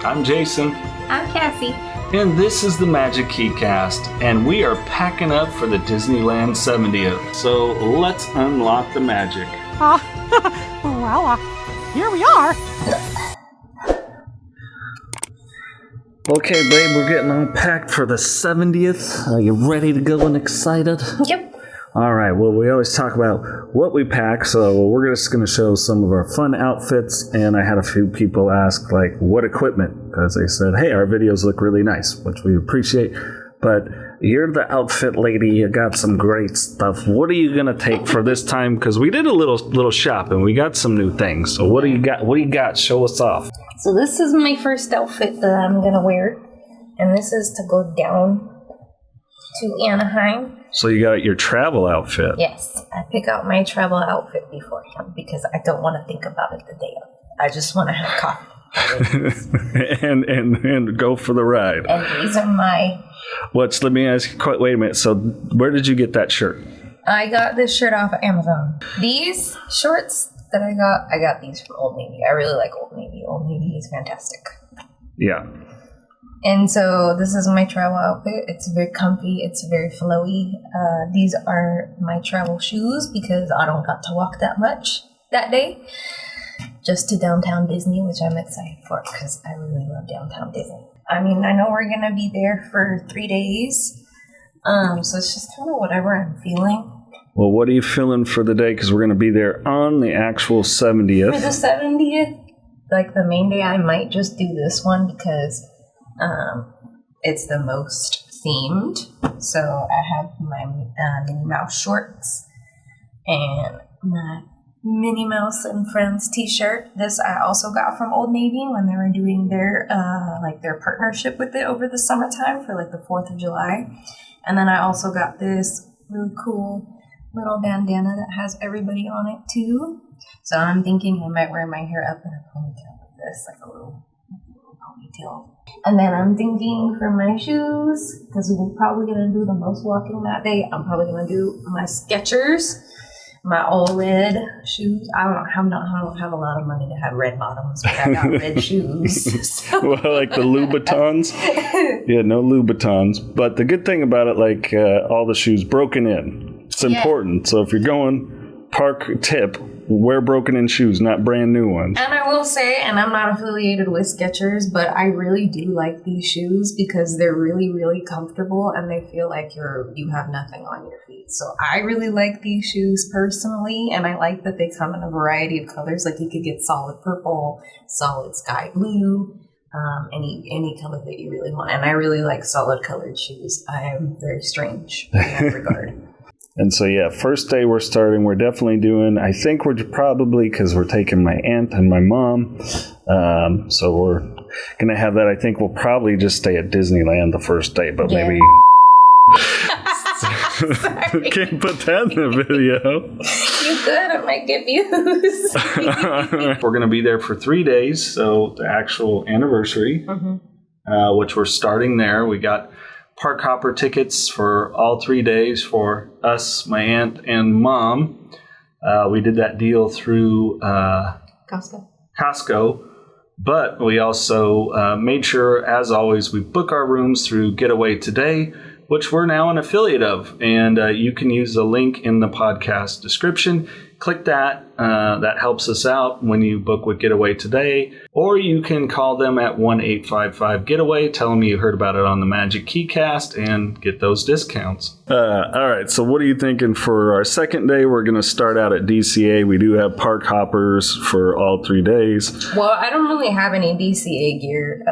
I'm Jason. I'm Cassie. And this is the Magic Keycast, and we are packing up for the Disneyland 70th. So let's unlock the magic. Here we are. Okay, babe, we're getting unpacked for the 70th. Are you ready to go and excited? Yep. All right, well, we always talk about what we pack, so we're just going to show some of our fun outfits, and I had a few people ask, like, what equipment, because they said, hey, our videos look really nice, which we appreciate, but you're the outfit lady, you got some great stuff. What are you going to take for this time? Because we did a little shopping, we got some new things, so what do you got? Show us off. So this is my first outfit that I'm going to wear, and this is to go down to Anaheim. So you got your travel outfit. Yes, I pick out my travel outfit beforehand because I don't want to think about it the day of. I just want to have coffee. and go for the ride. And these are my... Let me ask you, wait a minute. So where did you get that shirt? I got this shirt off of Amazon. These shorts that I got these from Old Navy. I really like Old Navy. Old Navy is fantastic. Yeah. And so this is my travel outfit. It's very comfy. It's very flowy. These are my travel shoes because I don't got to walk that much that day. Just to downtown Disney, which I'm excited for because I really love downtown Disney. I mean, I know we're going to be there for 3 days. So it's just kind of whatever I'm feeling. Well, what are you feeling for the day? Because we're going to be there on the actual 70th. For the 70th, like the main day, I might just do this one because... it's the most themed. So I have my Minnie Mouse shorts and my Minnie Mouse and Friends t-shirt. This I also got from Old Navy when they were doing their their partnership with it over the summertime for like the 4th of July. And then I also got this really cool little bandana that has everybody on it too. So I'm thinking I might wear my hair up in a ponytail like this, like a little ponytail. And then I'm thinking for my shoes, because we're probably going to do the most walking that day, I'm probably going to do my Skechers, my all red shoes. I don't have a lot of money to have red bottoms, but I got red shoes. So. Well, like the Louboutins? Yeah, no Louboutins. But the good thing about it, like all the shoes broken in, it's important. So if you're going park tip, wear broken in shoes, not brand new ones. And I will say, and I'm not affiliated with Skechers, but I really do like these shoes because they're really, really comfortable and they feel like you have nothing on your feet. So I really like these shoes personally, and I like that they come in a variety of colors. Like you could get solid purple, solid sky blue, any color that you really want. And I really like solid colored shoes. I am very strange in that regard. And so, first day we're starting, we're definitely doing, I think we're probably, because we're taking my aunt and my mom, so we're going to have that. I think we'll probably just stay at Disneyland the first day, but maybe... Can't put that in the video. You could, it might get views. We're going to be there for 3 days, so the actual anniversary, which we're starting there. We got... park hopper tickets for all 3 days for us, my aunt, and mom. We did that deal through Costco, but we also made sure, as always, we book our rooms through Getaway Today, which we're now an affiliate of, and you can use the link in the podcast description. Click that. That helps us out when you book with Getaway Today. Or you can call them at 1-855-GETAWAY. Tell them you heard about it on the Magic Keycast and get those discounts. All right, so what are you thinking for our second day? We're going to start out at DCA. We do have park hoppers for all 3 days. Well, I don't really have any DCA gear.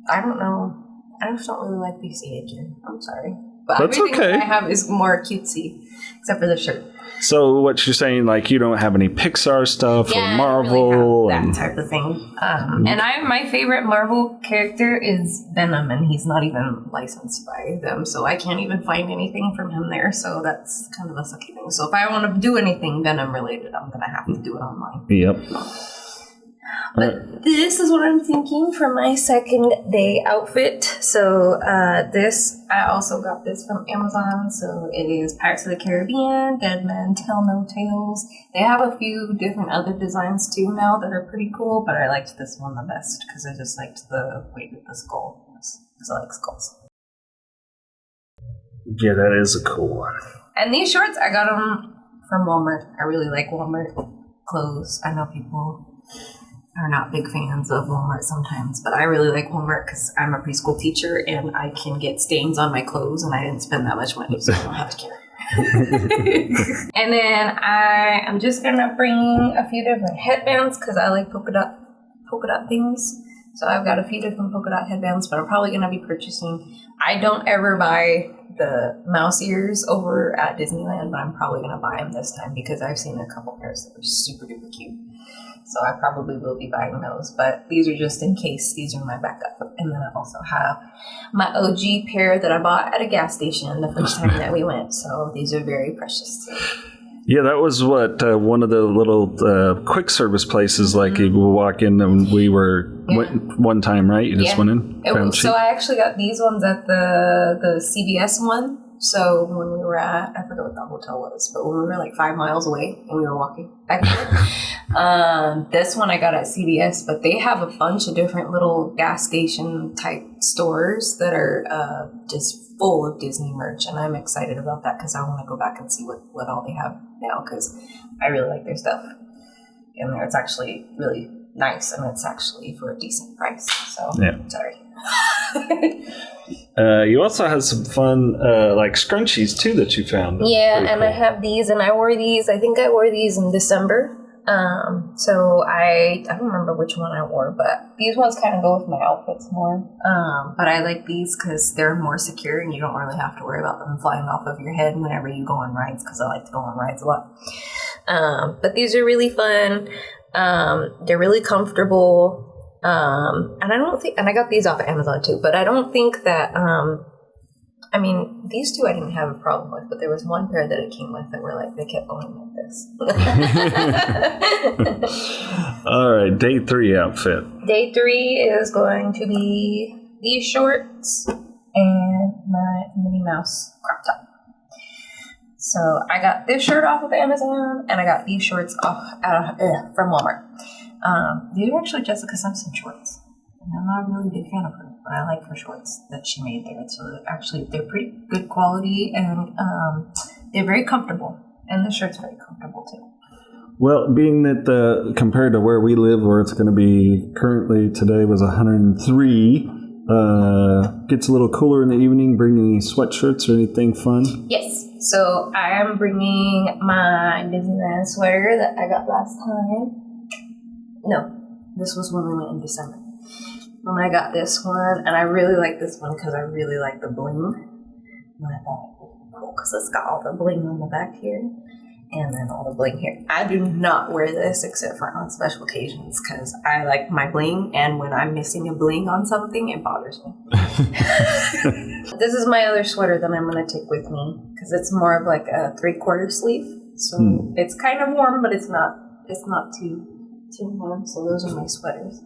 I don't know. I just don't really like DCA gear. I'm sorry. But that's everything okay. that I have is more cutesy, except for the shirt. So what you're saying, like you don't have any Pixar stuff or Marvel? I don't really have that type of thing. And my favorite Marvel character is Venom, and he's not even licensed by them, so I can't even find anything from him there. So that's kind of a sucky thing. So if I want to do anything Venom related, I'm gonna have to do it online. Yep. But this is what I'm thinking for my second day outfit. So this, I also got this from Amazon. So it is Pirates of the Caribbean, Dead Men Tell No Tales. They have a few different other designs too now that are pretty cool, but I liked this one the best because I just liked the weight of the skull. Because I like skulls. Yeah, that is a cool one. And these shorts, I got them from Walmart. I really like Walmart clothes. I know people are not big fans of Walmart sometimes, but I really like Walmart because I'm a preschool teacher and I can get stains on my clothes and I didn't spend that much money, so I don't have to care. And then I am just gonna bring a few different headbands because I like polka dot things. So I've got a few different polka dot headbands, but I'm probably gonna be purchasing. I don't ever buy the mouse ears over at Disneyland, but I'm probably gonna buy them this time because I've seen a couple pairs that are super duper cute. So I probably will be buying those, but these are just in case. These are my backup. And then I also have my OG pair that I bought at a gas station the first time that we went. So these are very precious too. Yeah, that was what one of the little quick service places. Like you walk in, and we were went one time, right? You just went in. So I actually got these ones at the CVS one. So when we were at, I forget what the hotel was, but when we were like 5 miles away and we were walking back there, this one I got at CVS, but they have a bunch of different little gas station type stores that are just full of Disney merch, and I'm excited about that because I want to go back and see what all they have now because I really like their stuff. And it's actually really nice, and it's actually for a decent price. So, sorry. You also had some fun like scrunchies too that you found. Yeah, and cool. I have these, and I wore these. I think I wore these in December. So I don't remember which one I wore, but these ones kind of go with my outfits more. But I like these because they're more secure, and you don't really have to worry about them flying off of your head whenever you go on rides. Because I like to go on rides a lot. But these are really fun. They're really comfortable. And I don't think, and I got these off of Amazon too, but I don't think that, I mean, these two I didn't have a problem with, but there was one pair that it came with that were like, they kept going like this. All right, day 3 outfit. Day 3 is going to be these shorts and my Minnie Mouse crop top. So I got this shirt off of Amazon, and I got these shorts off from Walmart. These are actually Jessica Simpson shorts. And I'm not a really big fan of her, but I like her shorts that she made there. So they're pretty good quality, and they're very comfortable. And the shirt's very comfortable too. Well, being that compared to where we live, where it's going to be currently today was 103, gets a little cooler in the evening. Bring any sweatshirts or anything fun? Yes. So I am bringing my Disneyland sweater that I got last time. No, this was when we went in December. When I got this one, and I really like this one because I really like the bling. And I thought, cool, because it's got all the bling on the back here, and then all the bling here. I do not wear this except for on special occasions because I like my bling, and when I'm missing a bling on something, it bothers me. This is my other sweater that I'm going to take with me because it's more of like a 3/4 sleeve. So it's kind of warm, but it's not too warm. So those are my sweaters.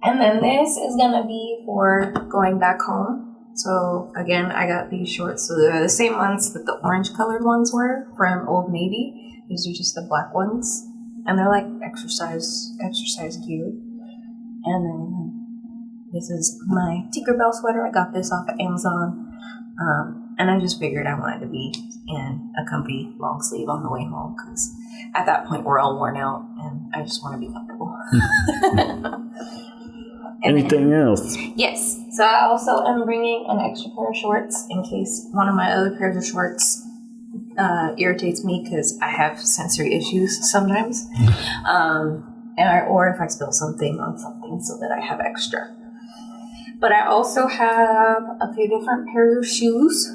And then this is going to be for going back home. So again, I got these shorts. So they're the same ones that the orange colored ones were from Old Navy. These are just the black ones. And they're like exercise gear. And then this is my Tinkerbell sweater. I got this off of Amazon. And I just figured I wanted to be in a comfy long sleeve on the way home because at that point we're all worn out and I just want to be comfortable. Anything else? Yes. So I also am bringing an extra pair of shorts in case one of my other pairs of shorts irritates me because I have sensory issues sometimes. Or if I spill something on something so that I have extra. But I also have a few different pairs of shoes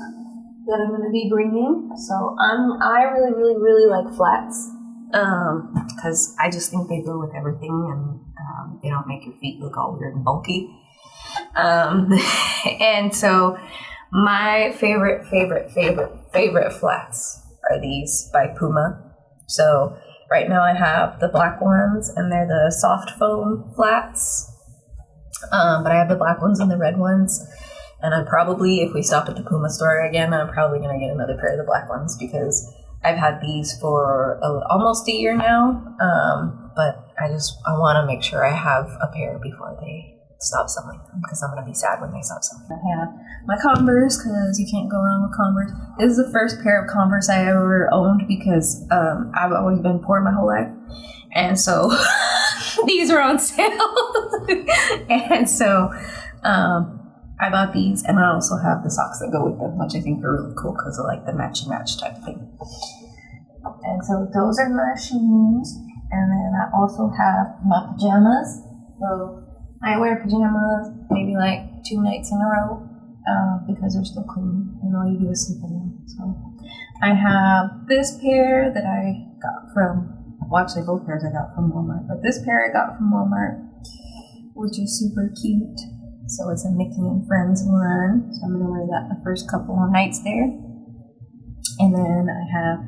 that I'm going to be bringing. So I really, really, really like flats because I just think they go with everything and they don't make your feet look all weird and bulky. And so my favorite flats are these by Puma. So right now I have the black ones, and they're the soft foam flats. But I have the black ones and the red ones. And I'm probably, if we stop at the Puma store again, I'm probably going to get another pair of the black ones because I've had these for almost a year now. But I want to make sure I have a pair before they stop selling them because I'm going to be sad when they stop selling them. I have my Converse because you can't go wrong with Converse. This is the first pair of Converse I ever owned because I've always been poor my whole life. And so these are on sale. And so I bought these, and I also have the socks that go with them, which I think are really cool because I like the matchy match type thing. And so those are my shoes. And then I also have my pajamas. So I wear pajamas maybe like 2 nights in a row because they're still clean, and all you do is sleep in them. So I have this pair that I got from, well, actually both pairs I got from Walmart, but this pair I got from Walmart, which is super cute. So it's a Mickey and Friends one. So I'm going to wear that the first couple of nights there. And then I have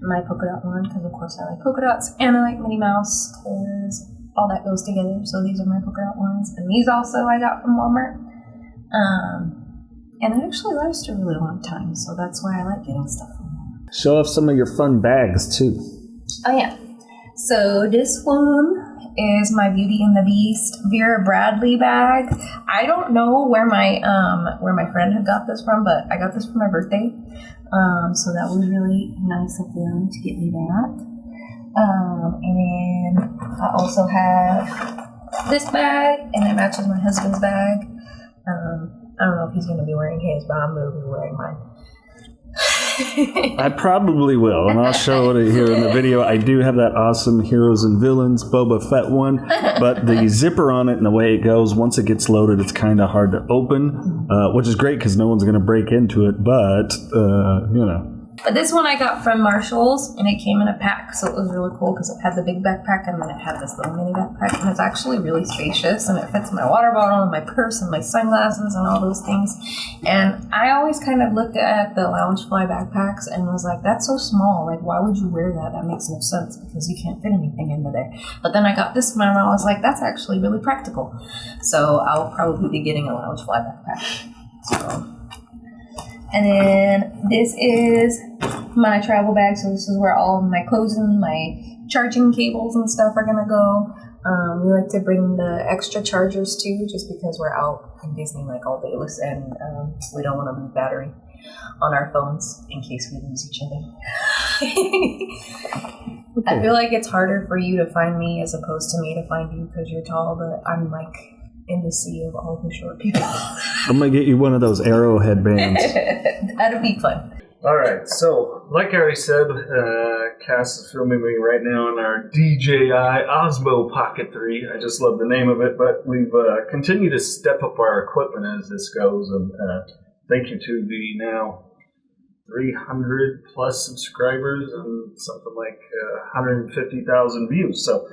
my polka dot one because, of course, I like polka dots. And I like Minnie Mouse because all that goes together. So these are my polka dot ones. And these also I got from Walmart. And they actually last a really long time. So that's why I like getting stuff from Walmart. Show off some of your fun bags, too. Oh, yeah. So this one is my Beauty and the Beast Vera Bradley bag. I don't know where my friend had got this from, but I got this for my birthday. So that was really nice of them to get me that. And then I also have this bag, and it matches my husband's bag. I don't know if he's going to be wearing his, but I'm going to be wearing mine. I probably will, and I'll show it here in the video. I do have that awesome Heroes and Villains Boba Fett one, but the zipper on it and the way it goes, once it gets loaded, it's kind of hard to open, which is great because no one's going to break into it, but, you know. But this one I got from Marshall's, and it came in a pack, so it was really cool because it had the big backpack, and then it had this little mini backpack, and it's actually really spacious, and it fits my water bottle and my purse and my sunglasses and all those things. And I always kind of looked at the Loungefly backpacks and was like, that's so small, like why would you wear that? That makes no sense because you can't fit anything into there. But then I got this one and I was like, that's actually really practical. So I'll probably be getting a Loungefly backpack. So. And then this is my travel bag. So this is where all of my clothes and my charging cables and stuff are going to go. We like to bring the extra chargers too, just because we're out in Disney like all day, and we don't want to lose battery on our phones in case we lose each other. Okay. I feel like it's harder for you to find me as opposed to me to find you because you're tall, but I'm like in the sea of all the short people. I'm going to get you one of those arrow headbands. That'd be fun. All right, so like I already said, Cass is filming me right now on our DJI Osmo Pocket 3. I just love the name of it, but we've continued to step up our equipment as this goes, and thank you to the now 300 plus subscribers and something like 150,000 views. So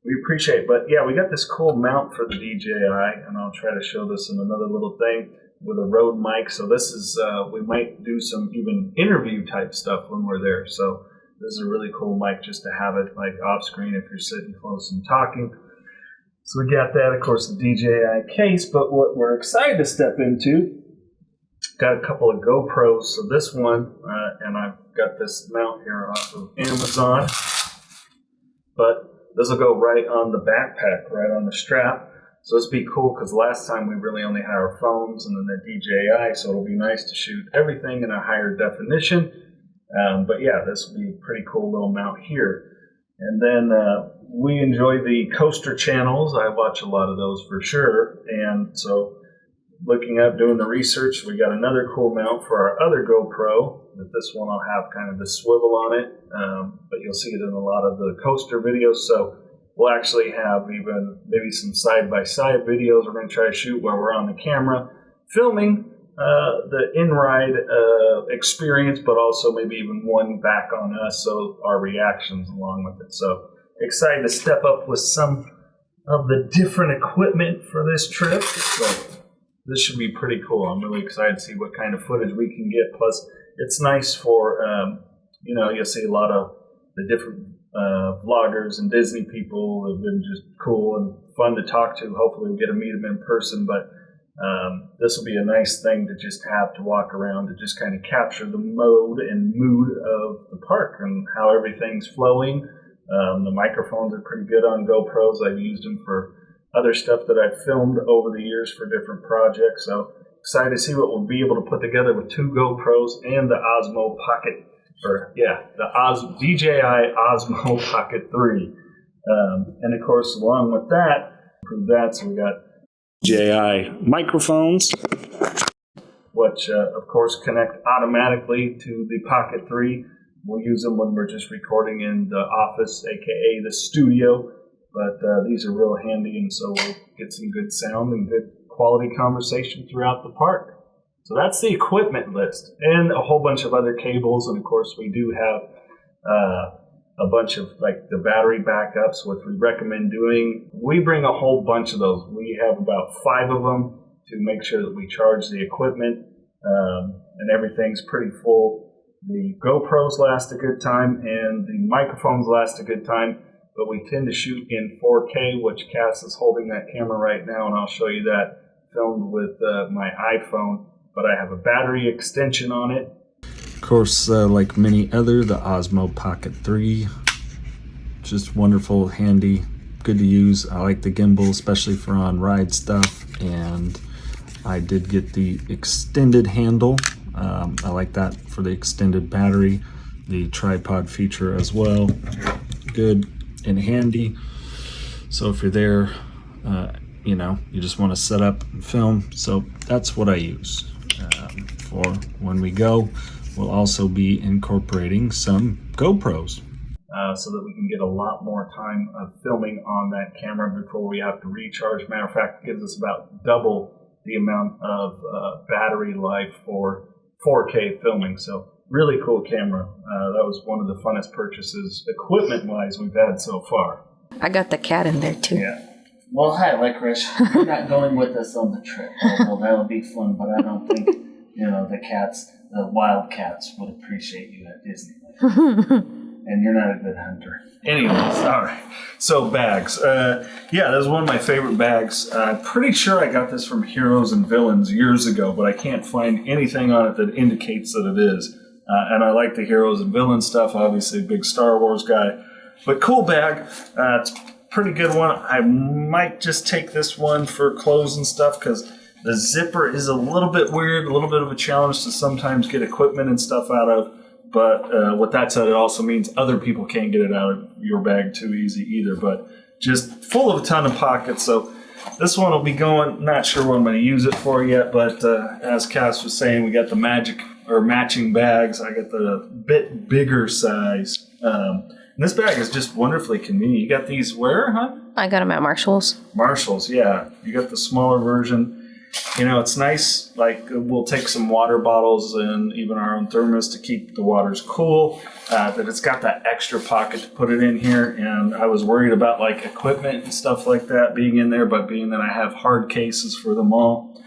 we appreciate it. But yeah, we got this cool mount for the DJI, and I'll try to show this in another little thing with a Rode mic. So this is, we might do some even interview type stuff when we're there. So this is a really cool mic just to have it like off screen if you're sitting close and talking. So we got that, of course, the DJI case. But what we're excited to step into, got a couple of GoPros. So this one, and I've got this mount here off of Amazon. But this will go right on the backpack, right on the strap. So this will be cool because last time we really only had our phones and then the DJI, so it'll be nice to shoot everything in a higher definition. But yeah, this will be a pretty cool little mount here. And then we enjoy the coaster channels. I watch a lot of those for sure. And so looking up, doing the research, we got another cool mount for our other GoPro. That this one will have kind of the swivel on it, but you'll see it in a lot of the coaster videos. So we'll actually have even maybe some side-by-side videos we're going to try to shoot where we're on the camera filming the in-ride experience, but also maybe even one back on us, so our reactions along with it. So excited to step up with some of the different equipment for this trip. So this should be pretty cool. I'm really excited to see what kind of footage we can get. Plus, it's nice for, you know, you'll see a lot of the different vloggers and Disney people have been just cool and fun to talk to. Hopefully we'll get to meet them in person, but this will be a nice thing to just have to walk around to just kind of capture the mode and mood of the park and how everything's flowing. The microphones are pretty good on GoPros. I've used them for other stuff that I've filmed over the years for different projects. So excited to see what we'll be able to put together with 2 GoPros and the Osmo Pocket, the DJI Osmo Pocket 3. And of course, along with that, so we got DJI microphones, which of course connect automatically to the Pocket 3. We'll use them when we're just recording in the office, aka the studio. But these are real handy, and so we'll get some good sound and good quality conversation throughout the park. So that's the equipment list, and a whole bunch of other cables. And of course, we do have a bunch of like the battery backups, which we recommend doing. We bring a whole bunch of those. We have about 5 of them to make sure that we charge the equipment, and everything's pretty full. The GoPros last a good time, and the microphones last a good time. But we tend to shoot in 4K, which Cass is holding that camera right now, and I'll show you that filmed with my iPhone. But I have a battery extension on it. Of course, like many other, the Osmo Pocket 3. Just wonderful, handy, good to use. I like the gimbal, especially for on-ride stuff. And I did get the extended handle. I like that for the extended battery. The tripod feature as well. Good and handy. So if you're there, you just want to set up and film. So that's what I use for when we go. We'll also be incorporating some GoPros so that we can get a lot more time of filming on that camera before we have to recharge. Matter of fact, it gives us about double the amount of battery life for 4K filming. So really cool camera. That was one of the funnest purchases, equipment-wise, we've had so far. I got the cat in there, too. Yeah. Well, hi, Licorice. You're not going with us on the trip. Well, that'll be fun, but I don't think, the wild cats would appreciate you at Disneyland. And you're not a good hunter. Anyways, all right. So bags. That was one of my favorite bags. I'm pretty sure I got this from Heroes and Villains years ago, but I can't find anything on it that indicates that it is. And I like the Heroes and Villains stuff, obviously a big Star Wars guy. But cool bag. It's a pretty good one. I might just take this one for clothes and stuff because the zipper is a little bit weird, a little bit of a challenge to sometimes get equipment and stuff out of. But with that said, it also means other people can't get it out of your bag too easy either. But just full of a ton of pockets. So this one will be going, not sure what I'm going to use it for yet. But as Cass was saying, we got the matching bags. I got the bit bigger size. And this bag is just wonderfully convenient. You got these where, huh? I got them at Marshall's. Marshall's, yeah. You got the smaller version. It's nice, like we'll take some water bottles and even our own thermos to keep the waters cool, that it's got that extra pocket to put it in here. And I was worried about like equipment and stuff like that being in there, but being that I have hard cases for them all,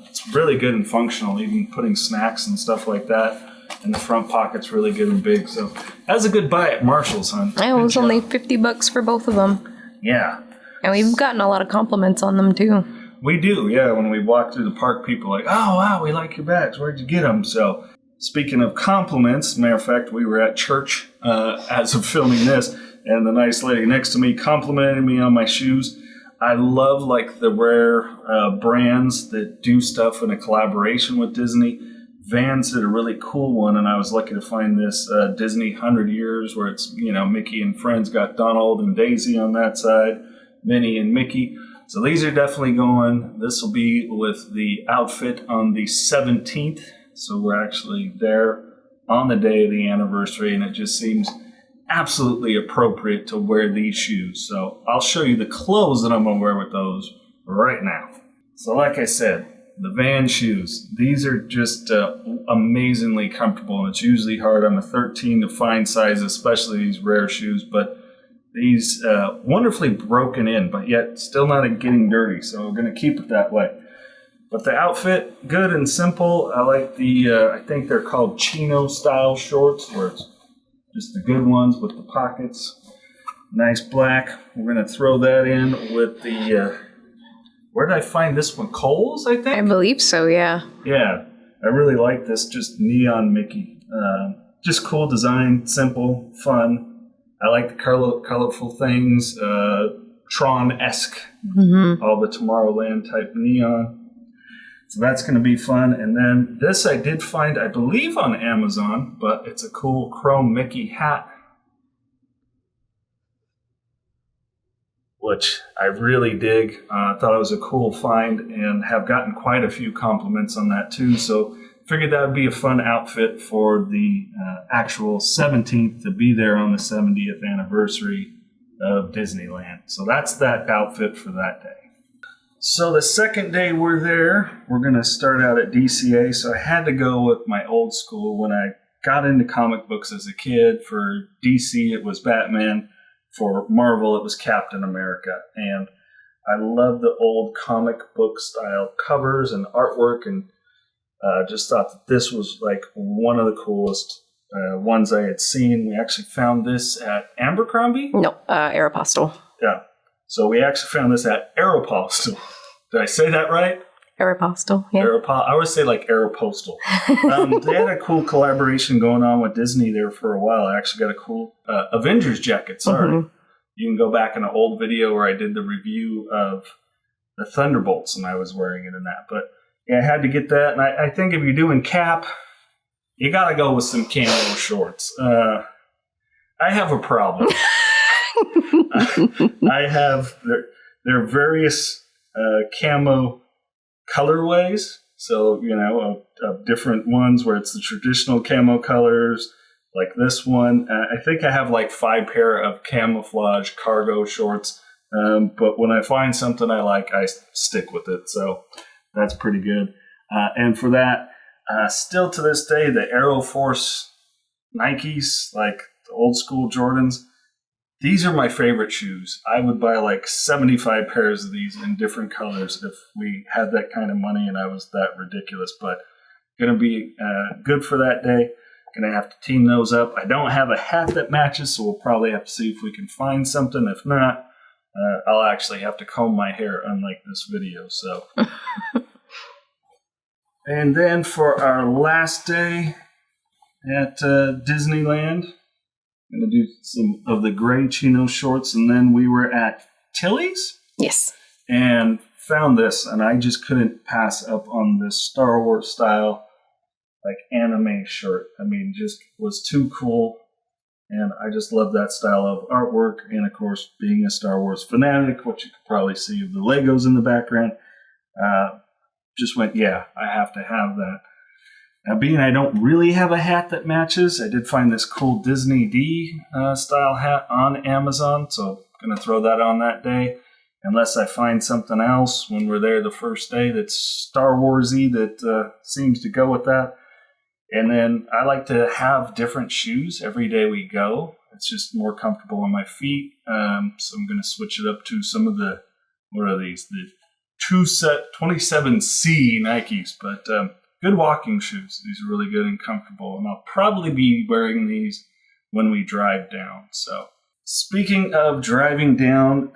it's really good and functional, even putting snacks and stuff like that. And the front pocket's really good and big. So that's a good buy at Marshall's, hon. It was only $50 for both of them. Yeah. And we've gotten a lot of compliments on them too. We do, yeah. When we walk through the park, people are like, oh, wow, we like your bags. Where'd you get them? So speaking of compliments, matter of fact, we were at church as of filming this, and the nice lady next to me complimented me on my shoes. I love like the rare brands that do stuff in a collaboration with Disney. Vans did a really cool one, and I was lucky to find this Disney 100 Years where it's, Mickey and Friends got Donald and Daisy on that side, Minnie and Mickey. So these are definitely going. This will be with the outfit on the 17th. So we're actually there on the day of the anniversary, and it just seems absolutely appropriate to wear these shoes. So I'll show you the clothes that I'm going to wear with those right now. So like I said, the Van shoes, these are just amazingly comfortable, and it's usually hard on a 13 to find size, especially these rare shoes, but these wonderfully broken in, but yet still not getting dirty, so we're going to keep it that way. But the outfit, good and simple. I like the, I think they're called chino style shorts, where it's just the good ones with the pockets. Nice black. We're going to throw that in with the, where did I find this one? Kohl's, I think? I believe so, yeah. Yeah, I really like this, just neon Mickey. Just cool design, simple, fun. I like the colorful things, Tron-esque, all the Tomorrowland type neon. So that's going to be fun. And then this I did find, I believe, on Amazon, but it's a cool chrome Mickey hat, which I really dig. I thought it was a cool find and have gotten quite a few compliments on that too. So figured that would be a fun outfit for the actual 17th to be there on the 70th anniversary of Disneyland. So that's that outfit for that day. So the second day we're there, we're going to start out at DCA. So I had to go with my old school. When I got into comic books as a kid, for DC it was Batman. For Marvel, it was Captain America. And I love the old comic book style covers and artwork, and just thought that this was like one of the coolest ones I had seen. We actually found this at Abercrombie? No, Aeropostale. Yeah. So we actually found this at Aeropostale. Did I say that right? Aeropostale, yeah. I always say like Aeropostal. They had a cool collaboration going on with Disney there for a while. I actually got a cool Avengers jacket. Sorry. You can go back in an old video where I did the review of the Thunderbolts, and I was wearing it in that. But yeah, I had to get that. And I think if you're doing Cap, you got to go with some camo shorts. I have a problem. I have there are various camo colorways, so of different ones where it's the traditional camo colors, like this one. I think I have like 5 pair of camouflage cargo shorts, but when I find something I like, I stick with it, so that's pretty good. And for that, still to this day, the Aero Force Nikes, like the old school Jordans, these are my favorite shoes. I would buy like 75 pairs of these in different colors if we had that kind of money and I was that ridiculous. But going to be good for that day. Going to have to team those up. I don't have a hat that matches, so we'll probably have to see if we can find something. If not, I'll actually have to comb my hair, unlike this video. So, and then for our last day at Disneyland, going to do some of the gray chino shorts, and then we were at Tilly's. Yes. And found this, and I just couldn't pass up on this Star Wars style, like anime shirt. I mean, just was too cool, and I just love that style of artwork. And of course, being a Star Wars fanatic, which you could probably see of the Legos in the background, just went, yeah, I have to have that. Now, being I don't really have a hat that matches, I did find this cool Disney D style hat on Amazon, so I'm going to throw that on that day, unless I find something else when we're there the first day that's Star Wars-y that seems to go with that. And then I like to have different shoes every day we go. It's just more comfortable on my feet, so I'm going to switch it up to some of the, what are these, the 27C Nikes, but good walking shoes. These are really good and comfortable, and I'll probably be wearing these when we drive down. So, speaking of driving down,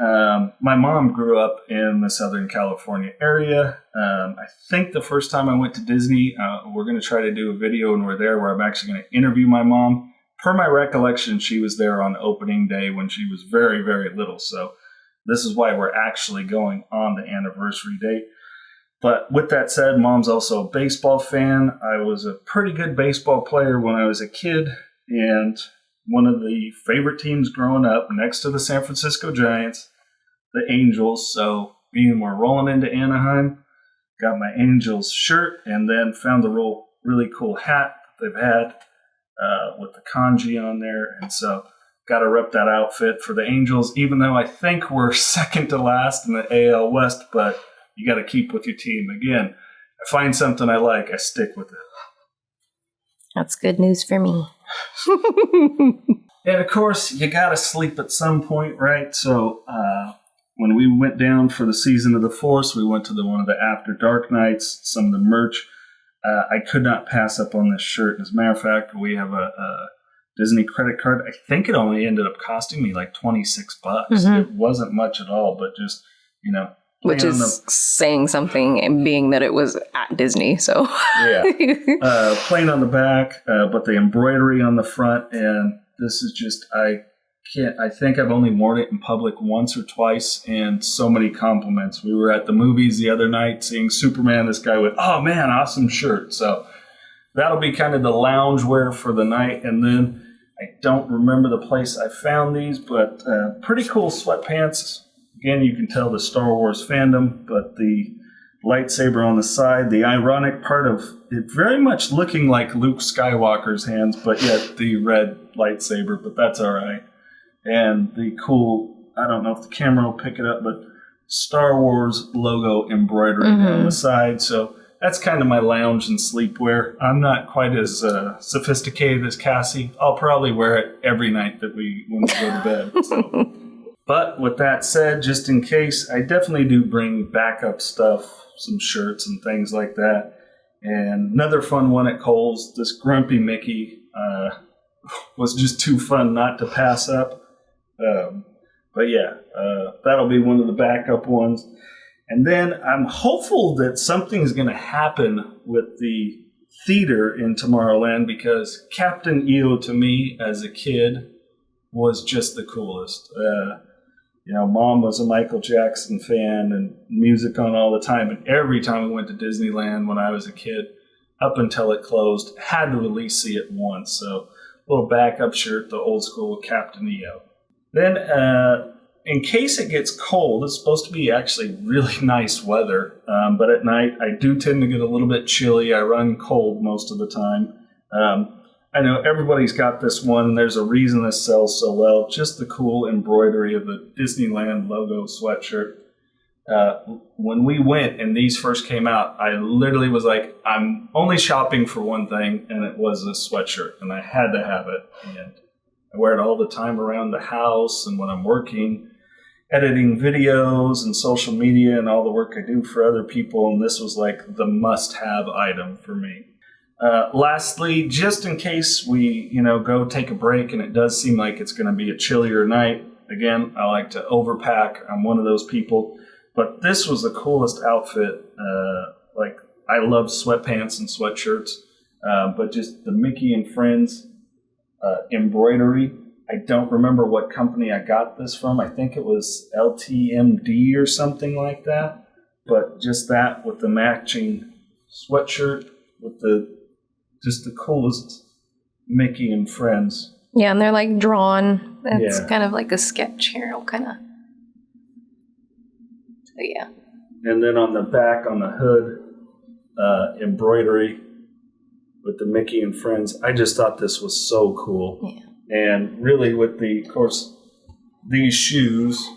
my mom grew up in the Southern California area. I think the first time I went to Disney, we're going to try to do a video when we're there where I'm actually going to interview my mom. Per my recollection, she was there on opening day when she was very, very little. So, this is why we're actually going on the anniversary date. But with that said, Mom's also a baseball fan. I was a pretty good baseball player when I was a kid, and one of the favorite teams growing up next to the San Francisco Giants, the Angels. So being we're rolling into Anaheim, got my Angels shirt, and then found the really cool hat that they've had with the kanji on there. And so got to rep that outfit for the Angels, even though I think we're second to last in the AL West, but you got to keep with your team. Again, I find something I like, I stick with it. That's good news for me. And of course, you got to sleep at some point, right? So when we went down for the Season of the Force, we went to one of the After Dark nights, some of the merch. I could not pass up on this shirt. As a matter of fact, we have a Disney credit card. I think it only ended up costing me like $26. It wasn't much at all, but just, which is saying something, and being that it was at Disney, so. Yeah. Plain on the back, but the embroidery on the front, and this is just, I think I've only worn it in public once or twice, and so many compliments. We were at the movies the other night seeing Superman. This guy went, "Oh man, awesome shirt." So that'll be kind of the lounge wear for the night. And then I don't remember the place I found these, but pretty cool sweatpants. Again, you can tell the Star Wars fandom, but the lightsaber on the side, the ironic part of it very much looking like Luke Skywalker's hands, but yet the red lightsaber, but that's all right. And the cool, I don't know if the camera will pick it up, but Star Wars logo embroidery on the side. So that's kind of my lounge and sleepwear. I'm not quite as sophisticated as Cassie. I'll probably wear it every night when we go to bed. So. But with that said, just in case, I definitely do bring backup stuff, some shirts and things like that. And another fun one at Kohl's, this Grumpy Mickey was just too fun not to pass up. But yeah, that'll be one of the backup ones. And then I'm hopeful that something's going to happen with the theater in Tomorrowland, because Captain EO to me as a kid was just the coolest. Mom was a Michael Jackson fan and music on all the time. And every time we went to Disneyland when I was a kid, up until it closed, had to at least see it once. So little backup shirt, the old school Captain EO. Then, in case it gets cold, it's supposed to be actually really nice weather. But at night, I do tend to get a little bit chilly. I run cold most of the time. I know everybody's got this one, and there's a reason this sells so well. Just the cool embroidery of the Disneyland logo sweatshirt. When we went and these first came out, I literally was like, I'm only shopping for one thing, and it was a sweatshirt, and I had to have it. And I wear it all the time around the house and when I'm working, editing videos and social media and all the work I do for other people, and this was like the must-have item for me. Lastly, just in case we, go take a break and it does seem like it's going to be a chillier night, again, I like to overpack. I'm one of those people. But this was the coolest outfit. I love sweatpants and sweatshirts, but just the Mickey and Friends embroidery. I don't remember what company I got this from. I think it was LTMD or something like that. But just that with the matching sweatshirt with the coolest Mickey and Friends. Yeah, and they're like drawn. That's kind of like a sketch here. So yeah. And then on the back, on the hood, embroidery with the Mickey and Friends. I just thought this was so cool. Yeah. And really with these shoes,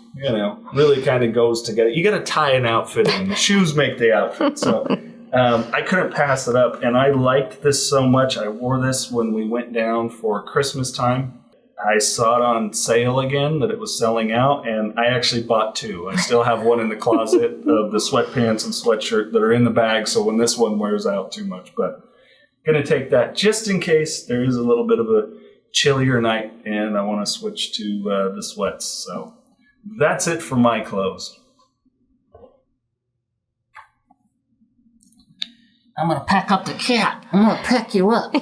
really kind of goes together. You got to tie an outfit in. The shoes make the outfit. So I couldn't pass it up. And I liked this so much. I wore this when we went down for Christmas time. I saw it on sale again, that it was selling out, and I actually bought two. I still have one in the closet of the sweatpants and sweatshirt that are in the bag, so when this one wears out too much. But I'm going to take that just in case there is a little bit of a chillier night and I want to switch to the sweats. So that's it for my clothes. I'm going to pack up the cat. I'm going to pack you up.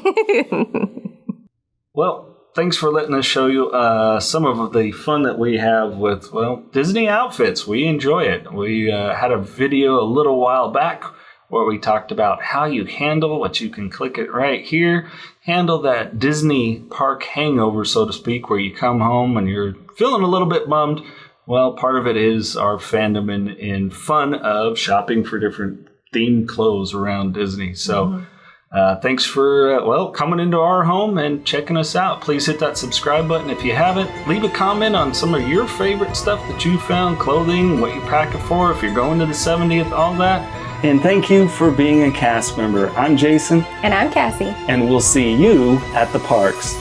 Well, thanks for letting us show you some of the fun that we have with, Disney outfits. We enjoy it. We had a video a little while back where we talked about how you handle, which you can click it right here, handle that Disney park hangover, so to speak, where you come home and you're feeling a little bit bummed. Well, part of it is our fandom and fun of shopping for different themed clothes around Disney. So thanks for, coming into our home and checking us out. Please hit that subscribe button if you haven't. Leave a comment on some of your favorite stuff that you found, clothing, what you pack it for, if you're going to the 70th, all that. And thank you for being a cast member. I'm Jason. And I'm Cassie. And we'll see you at the parks.